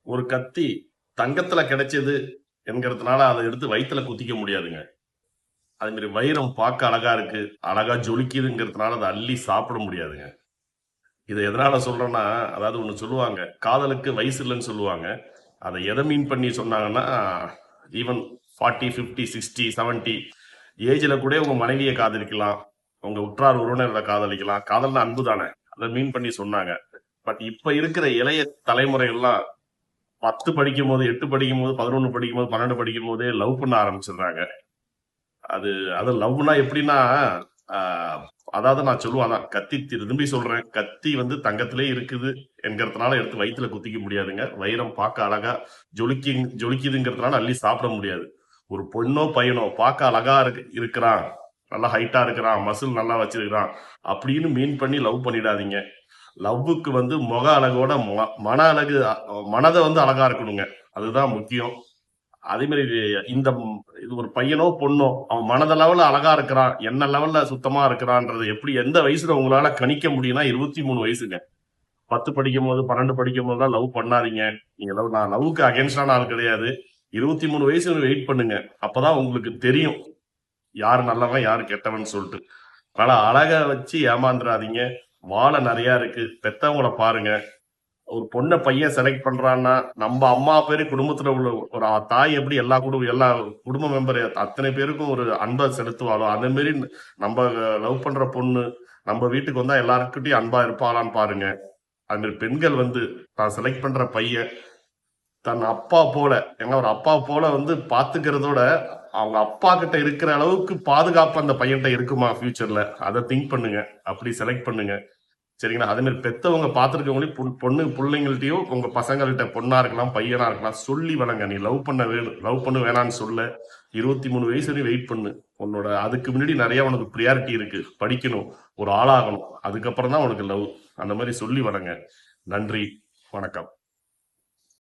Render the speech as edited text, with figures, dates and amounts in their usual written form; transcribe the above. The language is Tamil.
ஒரு கத்தி தங்கத்துல கிடைச்சது என்கிறதுனால அதை எடுத்து வயித்துல குத்திக்க முடியாதுங்க. அதே மாதிரி வைரம் பார்க்க அழகா இருக்கு, அழகா ஜொலிக்குதுங்கிறதுனால அதை அள்ளி சாப்பிட முடியாதுங்க. இதை எதனால சொல்றேன்னா, அதாவது ஒண்ணு சொல்லுவாங்க, காதலுக்கு வயசு இல்லைன்னு சொல்லுவாங்க. அதை எதை மீன் பண்ணி சொன்னாங்கன்னா, ஈவன் 40, 50, 60, 70 ஏஜ்ல கூட உங்க மனைவியை காதலிக்கலாம், உங்க உற்றார் உறவினர்களை காதலிக்கலாம். காதல்னா அன்பு தானே, அதை மீன் பண்ணி சொன்னாங்க. பட் இப்ப இருக்கிற இளைய தலைமுறை எல்லாம் 10 படிக்கும் போது, 8 படிக்கும் போது, 11 படிக்கும் போது, 12 படிக்கும் போதே லவ் பண்ண ஆரம்பிச்சிடுறாங்க. அது அது லவ்னா எப்படின்னா, அதாவது நான் சொல்லுவேன், அதான் கத்தி திரும்பி சொல்றேன், கத்தி வந்து தங்கத்திலே இருக்குது என்கிறதுனால எடுத்து வயிற்றுல குத்திக்க முடியாதுங்க. வைரம் பார்க்க அழகா ஜொலிக்குதுங்கிறதுனால அள்ளி சாப்பிட முடியாது. ஒரு பொண்ணோ பையனோ பார்க்க அழகா இருக்கிறான், நல்லா ஹைட்டா இருக்கிறான், மசில் நல்லா வச்சிருக்கிறான் அப்படின்னு மீன் பண்ணி லவ் பண்ணிடாதீங்க. லவ்வுக்கு வந்து முக அழகோட மன அழகு, மனதை வந்து அழகா இருக்கணுங்க. அதுதான் முக்கியம். அதே மாதிரி இந்த இது ஒரு பையனோ பொண்ணோ அவன் மனதளவுல அழகா இருக்கிறான், என்ன லெவல்ல சுத்தமா இருக்கிறான்றது எப்படி எந்த வயசுல உங்களால கணிக்க முடியும்னா 23 வயசுங்க. 10 படிக்கும் போது 12 படிக்கும் போதுதான் லவ் பண்ணாதீங்க. நீங்க நான் லவ்வுக்கு அகேன்ஸ்டான ஆள் கிடையாது. 23 வயசு வெயிட் பண்ணுங்க. அப்பதான் உங்களுக்கு தெரியும் யாரு நல்லவன் யாரு கெட்டவன் சொல்லிட்டு. பல அழக வச்சு ஏமாந்துடாதீங்க. வாழை நிறைய இருக்கு, பெத்தவங்கள பாருங்க. ஒரு பொண்ணை பையன் செலக்ட் பண்றான்னா, நம்ம அம்மா பேரு குடும்பத்துல உள்ள ஒரு தாய் எப்படி எல்லா குடும்ப மெம்பர் அத்தனை பேருக்கும் ஒரு அன்பை செலுத்துவாளோ அதே மாதிரி நம்ம லவ் பண்ற பொண்ணு நம்ம வீட்டுக்கு வந்தா எல்லாருக்கிட்டையும் அன்பா இருப்பாளான்னு பாருங்க. அது மாதிரி பெண்கள் வந்து தான் செலக்ட் பண்ற பையன் தன் அப்பா போல, ஏன்னா ஒரு அப்பா போல வந்து பாத்துக்கிறதோட அவங்க அப்பா கிட்ட இருக்கிற அளவுக்கு பாதுகாப்பு அந்த பையன்கிட்ட இருக்குமா ஃபியூச்சர்ல, அதை திங்க் பண்ணுங்க. அப்படி செலக்ட் பண்ணுங்க. சரிங்களா? அதே மாதிரி பெத்தவங்க பார்த்துருக்கவங்களையும் பொண்ணு பிள்ளைங்கள்ட்டையும் உங்க பசங்கள்கிட்ட பொண்ணா இருக்கலாம் பையனா இருக்கலாம் சொல்லி வளங்க. நீ லவ் பண்ண வேணும், லவ் பண்ண வேணான்னு சொல்ல. 23 வயசு வரையும் வெயிட் பண்ணு. உன்னோட அதுக்கு முன்னாடி நிறைய உனக்கு ப்ரியாரிட்டி இருக்கு, படிக்கணும், ஒரு ஆளாகணும், அதுக்கப்புறம் தான் உனக்கு லவ். அந்த மாதிரி சொல்லி வளங்க. நன்றி, வணக்கம்.